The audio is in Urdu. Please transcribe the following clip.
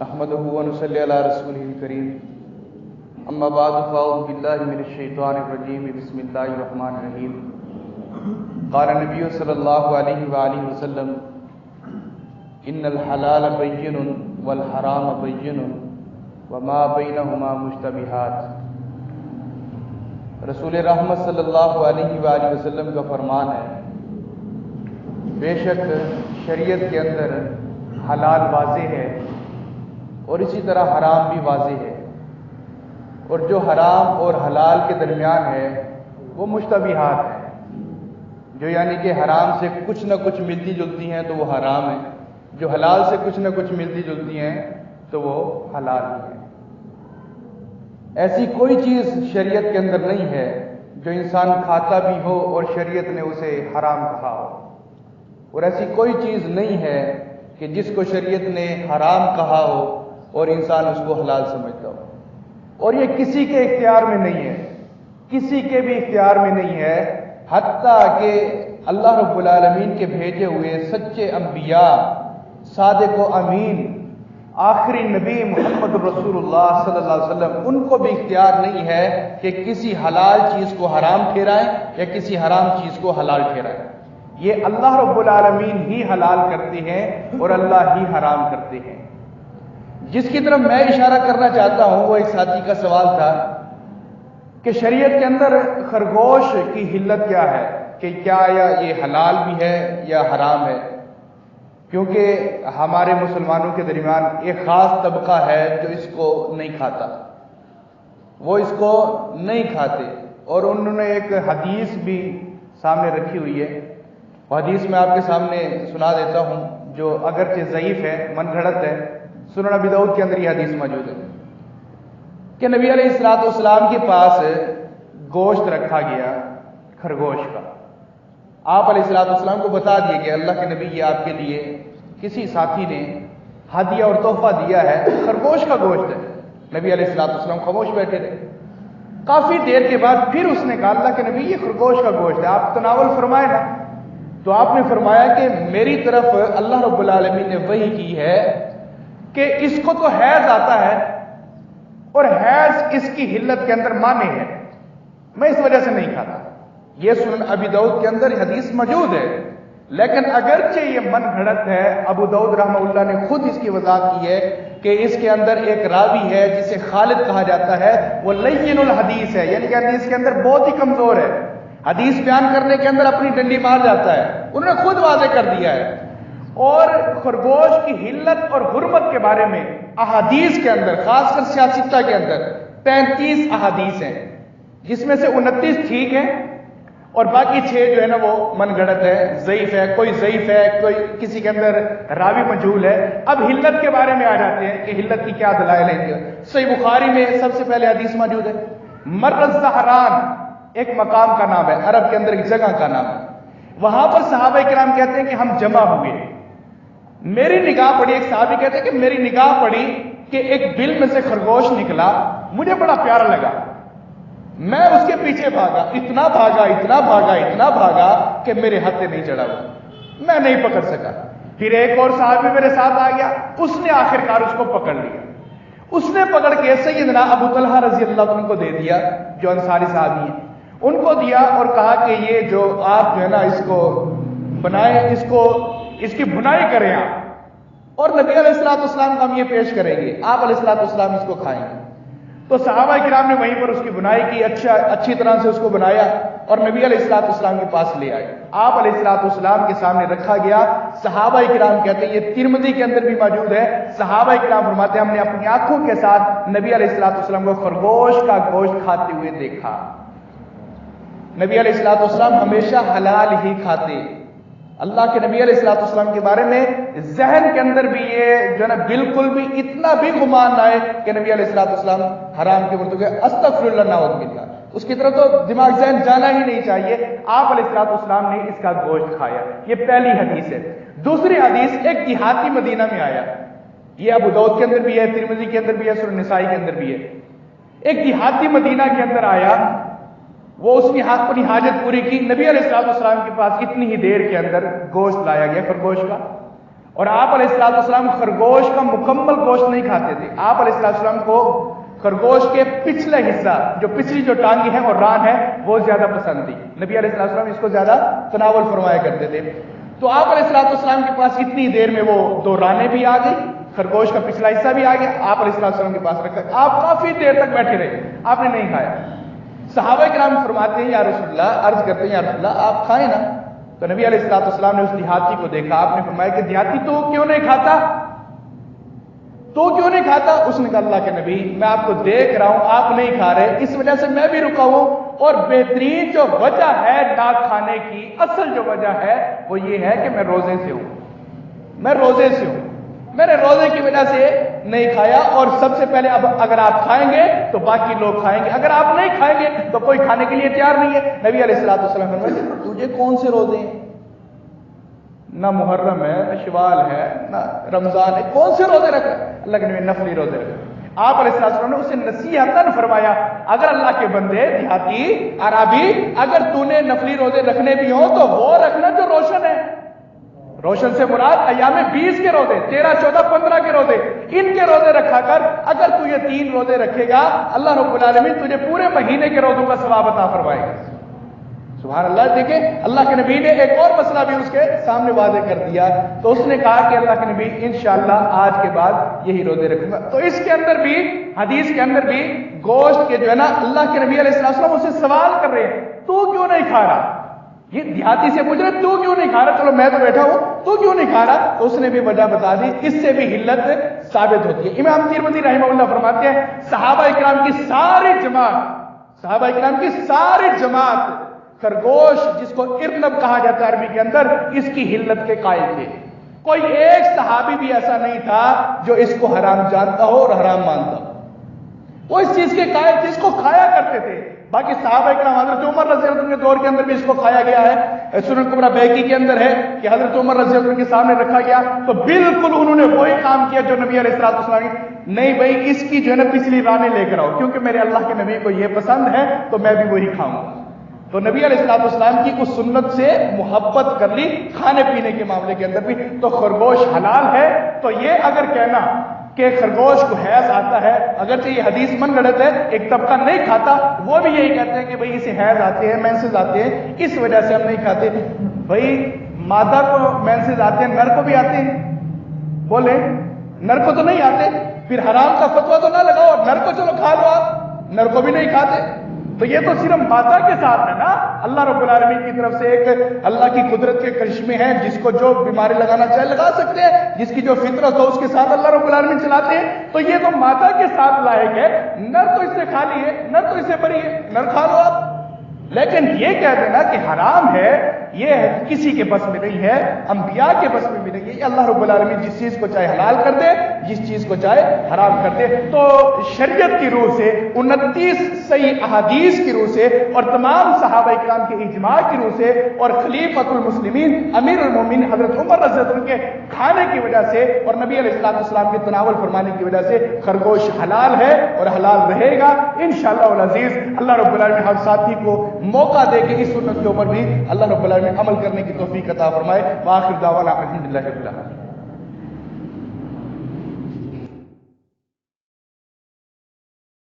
نحمده ونصلي على رسوله الكريم اما بعد فاعوذ بالله من الشيطان الرجيم بسم الله الرحمن الرحيم قال النبي صلى الله عليه وآله وسلم ان الحلال بين والحرام بين وما بينهما مشتبهات۔ رسول رحمت صلی اللہ علیہ وآلہ وسلم کا فرمان ہے، بے شک شریعت کے اندر حلال واضح ہے اور اسی طرح حرام بھی واضح ہے، اور جو حرام اور حلال کے درمیان ہے وہ مشتبہات ہیں، جو یعنی کہ حرام سے کچھ نہ کچھ ملتی جلتی ہیں تو وہ حرام ہے، جو حلال سے کچھ نہ کچھ ملتی جلتی ہیں تو وہ حلال ہے۔ ایسی کوئی چیز شریعت کے اندر نہیں ہے جو انسان کھاتا بھی ہو اور شریعت نے اسے حرام کہا ہو، اور ایسی کوئی چیز نہیں ہے کہ جس کو شریعت نے حرام کہا ہو اور انسان اس کو حلال سمجھتا ہو، اور یہ کسی کے اختیار میں نہیں ہے، کسی کے بھی اختیار میں نہیں ہے، حتیٰ کہ اللہ رب العالمین کے بھیجے ہوئے سچے انبیاء، صادق و امین آخری نبی محمد رسول اللہ صلی اللہ علیہ وسلم، ان کو بھی اختیار نہیں ہے کہ کسی حلال چیز کو حرام ٹھہرائیں یا کسی حرام چیز کو حلال ٹھہرائیں۔ یہ اللہ رب العالمین ہی حلال کرتے ہیں اور اللہ ہی حرام کرتے ہیں۔ جس کی طرف میں اشارہ کرنا چاہتا ہوں وہ ایک ساتھی کا سوال تھا کہ شریعت کے اندر خرگوش کی حلت کیا ہے، کہ کیا یہ حلال بھی ہے یا حرام ہے، کیونکہ ہمارے مسلمانوں کے درمیان ایک خاص طبقہ ہے جو اس کو نہیں کھاتا، وہ اس کو نہیں کھاتے، اور انہوں نے ایک حدیث بھی سامنے رکھی ہوئی ہے، وہ حدیث میں آپ کے سامنے سنا دیتا ہوں جو اگرچہ ضعیف ہے، من گھڑت ہے، سنن ابی داؤد کے اندر یہ حدیث موجود ہے کہ نبی علیہ السلام کے پاس گوشت رکھا گیا خرگوش کا۔ آپ علیہ السلام کو بتا دیا کہ اللہ کے نبی یہ آپ کے لیے کسی ساتھی نے ہدیہ اور تحفہ دیا ہے، خرگوش کا گوشت ہے۔ نبی علیہ السلام خاموش بیٹھے رہے۔ کافی دیر کے بعد پھر اس نے کہا اللہ کے نبی یہ خرگوش کا گوشت ہے، آپ تناول فرمائے نا۔ تو آپ نے فرمایا کہ میری طرف اللہ رب العالمین نے وحی کی ہے کہ اس کو تو حیض آتا ہے اور حیض اس کی حلت کے اندر مانے ہے، میں اس وجہ سے نہیں کھاتا۔ یہ سنن ابی داؤد کے اندر حدیث موجود ہے، لیکن اگرچہ یہ من گھڑت ہے، ابو داؤد رحمہ اللہ نے خود اس کی وضاحت کی ہے کہ اس کے اندر ایک راوی ہے جسے خالد کہا جاتا ہے، وہ لین الحدیث ہے، یعنی کہ حدیث کے اندر بہت ہی کمزور ہے، حدیث بیان کرنے کے اندر اپنی ڈنڈی مار جاتا ہے، انہوں نے خود واضح کر دیا ہے۔ اور خرگوش کی حلت اور حرمت کے بارے میں احادیث کے اندر، خاص کر سیاستہ کے اندر 35 احادیث ہیں، جس میں سے 29 ٹھیک ہیں اور باقی 6 جو ہے نا وہ من گھڑت ہے، ضعیف ہے، کوئی ضعیف ہے، کوئی کسی کے اندر راوی مجہول ہے۔ اب حلت کے بارے میں آ جاتے ہیں کہ حلت کی کیا دلائل ہیں۔ صحیح بخاری میں سب سے پہلے حدیث موجود ہے، مر الزہران ایک مقام کا نام ہے، عرب کے اندر ایک جگہ کا نام ہے، وہاں پر صحابہ کرام کہتے ہیں کہ ہم جمع ہوئے، میری نگاہ پڑی، ایک صحابی کہتے ہیں کہ میری نگاہ پڑی کہ ایک بل میں سے خرگوش نکلا، مجھے بڑا پیارا لگا، میں اس کے پیچھے بھاگا، اتنا بھاگا اتنا بھاگا اتنا بھاگا کہ میرے ہاتھ سے نہیں چڑھا ہوا، میں نہیں پکڑ سکا۔ پھر ایک اور صحابی میرے ساتھ آ گیا، اس نے آخرکار اس کو پکڑ لیا، اس نے پکڑ کے سیدنا ابو طلحہ رضی اللہ عنہ کو دے دیا، جو انصاری صحابی ہیں، ان کو دیا اور کہا کہ یہ جو آپ جو ہے نا اس کو بنائیں، اس کی بھنائی کریں آپ، اور نبی علیہ السلام کو ہم یہ پیش کریں گے، آپ علیہ السلام اس کو کھائیں گے۔ تو صحابہ کرام نے وہیں پر اس کی بنائی کی، اچھی طرح سے اس کو بنایا اور نبی علیہ السلام کے پاس لے آئے، آپ علیہ السلام کے سامنے رکھا گیا۔ صحابہ کرام کہتے ہیں، یہ ترمذی کے اندر بھی موجود ہے، صحابہ کرام فرماتے ہیں ہم نے اپنی آنکھوں کے ساتھ نبی علیہ السلام کو خرگوش کا گوشت کھاتے ہوئے دیکھا۔ نبی علیہ السلام ہمیشہ حلال ہی کھاتے۔ اللہ کے نبی علیہ السلام کے بارے میں ذہن کے اندر بھی یہ جو ہے نا بالکل بھی اتنا بھی گمان نہ آئے کہ نبی علیہ السلام حرام کے مرتکب، استغفر اللہ نعوذ باللہ، اس کی طرف تو دماغ ذہن جانا ہی نہیں چاہیے۔ آپ علیہ السلام نے اس کا گوشت کھایا، یہ پہلی حدیث ہے۔ دوسری حدیث ایک دیہاتی مدینہ میں آیا، یہ ابو داؤد کے اندر بھی ہے، ترمذی کے اندر بھی ہے، سنن نسائی کے اندر بھی ہے۔ ایک دیہاتی مدینہ کے اندر آیا، وہ اس نے اپنی حاجت پوری کی، نبی علیہ السلام کے پاس اتنی ہی دیر کے اندر گوشت لایا گیا خرگوش کا، اور آپ علیہ السلام خرگوش کا مکمل گوشت نہیں کھاتے تھے. آپ علیہ السلام کو خرگوش کے پچھلے حصہ جو پچھلی جو ٹانگی ہے اور ران ہے وہ زیادہ پسند تھی. نبی علیہ السلام اس کو زیادہ تناول فرمایا کرتے تھے. تو آپ علیہ السلام کے پاس اتنی دیر میں وہ 2 رانیں بھی آ گئی, خرگوش کا پچھلا حصہ بھی آ گیا, آپ علیہ السلام کے پاس رکھا. آپ کافی دیر تک بیٹھے رہے, آپ نے نہیں کھایا. صحابہ کرام فرماتے ہیں یا رسول اللہ, عرض کرتے ہیں یا رسول اللہ آپ کھائیں نا. تو نبی علیہ السلام نے اس دیہاتی کو دیکھا, آپ نے فرمایا کہ دیہاتی تو کیوں نہیں کھاتا, تو کیوں نہیں کھاتا؟ اس نے کہا اللہ کے نبی میں آپ کو دیکھ رہا ہوں آپ نہیں کھا رہے, اس وجہ سے میں بھی رکا ہوں. اور بہترین جو وجہ ہے نہ کھانے کی, اصل جو وجہ ہے وہ یہ ہے کہ میں روزے سے ہوں, میں روزے سے ہوں, میں نے روزے کی وجہ سے نہیں کھایا. اور سب سے پہلے اب اگر آپ کھائیں گے تو باقی لوگ کھائیں گے, اگر آپ نہیں کھائیں گے تو کوئی کھانے کے لیے تیار نہیں ہے. نبی علیہ السلام نے فرمایا تجھے کون سے روزے ہیں, نہ محرم ہے, نہ شوال ہے, نہ رمضان ہے, کون سے روزے رکھ رہے؟ اللہ کے نبی نفلی روزے رکھے. آپ علیہ السلام نے اسے نصیحتاً فرمایا اگر اللہ کے بندے دیہاتی عربی اگر تو نے نفلی روزے رکھنے بھی ہوں تو وہ رکھنا جو روشن ہے. روشن سے مراد ایام 20 کے روزے, 13, 14, 15 کے روزے, ان کے روزے رکھا کر. اگر تو یہ 3 روزے رکھے گا اللہ رب العالمین تجھے پورے مہینے کے روزوں کا ثواب عطا فرمائے گا. سبحان اللہ. دیکھیں اللہ کے نبی نے ایک اور مسئلہ بھی اس کے سامنے واضح کر دیا. تو اس نے کہا کہ اللہ کے نبی انشاءاللہ آج کے بعد یہی روزے رکھوں گا. تو اس کے اندر بھی حدیث کے اندر بھی گوشت کے جو ہے نا اللہ کے نبی علیہ السلام اسے سوال کر رہے ہیں تو کیوں نہیں کھا رہا. یہ دیہاتی سے پوچھ رہے تو کیوں نہیں کھا رہا, چلو میں تو بیٹھا ہوں, تو کیوں نہیں کھا رہا. تو اس نے بھی وجہ بتا دی. اس سے بھی حلت ثابت ہوتی ہے. امام ترمذی رحمہ اللہ فرماتے ہیں صحابہ کرام کی ساری جماعت خرگوش جس کو ارنب کہا جاتا ہے عربی کے اندر, اس کی حلت کے قائل تھے. کوئی ایک صحابی بھی ایسا نہیں تھا جو اس کو حرام جانتا ہو اور حرام مانتا ہو. وہ اس چیز کے قائل تھے, اس کو کھایا کرتے تھے. باقی صحابہ کرام حضرت عمر رضی اللہ عنہ کے دور کے اندر بھی اس کو کھایا گیا ہے. سنن کبریٰ بیہقی کے اندر ہے کہ حضرت عمر رضی اللہ عنہ کے سامنے رکھا گیا تو بالکل انہوں نے وہی کام کیا جو نبی علیہ السلام نے, نہیں بھائی اس کی جو ہے نا پچھلی رانیں لے کر آؤ کیونکہ میرے اللہ کے نبی کو یہ پسند ہے تو میں بھی وہی کھاؤں گا. تو نبی علیہ السلام کی اس سنت سے محبت کر لی کھانے پینے کے معاملے کے اندر بھی. تو خرگوش حلال ہے. تو یہ اگر کہنا کہ خرگوش کو حیض آتا ہے, اگرچہ یہ حدیث من گڑت ہے, ایک طبقہ نہیں کھاتا, وہ بھی یہی کہتے ہیں کہ بھئی اسے حیض آتے ہیں, مینسز آتے ہیں, اس وجہ سے ہم نہیں کھاتے. بھئی مادہ کو مینسز آتے ہیں, نر کو بھی آتے ہیں, بولے نر کو تو نہیں آتے, پھر حرام کا فتویٰ تو نہ لگاؤ, نر کو چلو کھا لو, آپ نر کو بھی نہیں کھاتے. تو یہ تو صرف مادہ کے ساتھ ہے نا. اللہ رب العالمین کی طرف سے ایک اللہ کی قدرت کے کرشمے ہیں, جس کو جو بیماری لگانا چاہے لگا سکتے ہیں, جس کی جو فطرت ہو اس کے ساتھ اللہ رب العالمین چلاتے ہیں. تو یہ تو مادہ کے ساتھ لائے گئے, نر تو اس سے خالی ہے, نر تو اس سے بری ہے, نر کھا لو آپ. لیکن یہ کہہ دینا کہ حرام ہے یہ کسی کے بس میں نہیں ہے, انبیاء کے بس میں بھی نہیں ہے. یہ اللہ رب العالمین جس چیز کو چاہے حلال کر دے, جس چیز کو چاہے حرام کر دے. تو شریعت کی روح سے 29 صحیح احادیث کی روح سے اور تمام صحابہ کرام کے اجماع کی روح سے اور خلیفۃ المسلمین امیر المومنین حضرت عمر رضی اللہ عنہ کے کھانے کی وجہ سے اور نبی علیہ السلام کے تناول فرمانے کی وجہ سے خرگوش حلال ہے اور حلال رہے گا انشاءاللہ العزیز. اللہ رب العالمین ہر ساتھی کو موقع دے کے اس سنت کے اوپر بھی اللہ رب العالمین عمل کرنے کی توفیق عطا فرمائے. وآخر دعوانا الحمدللہ رب العالمین.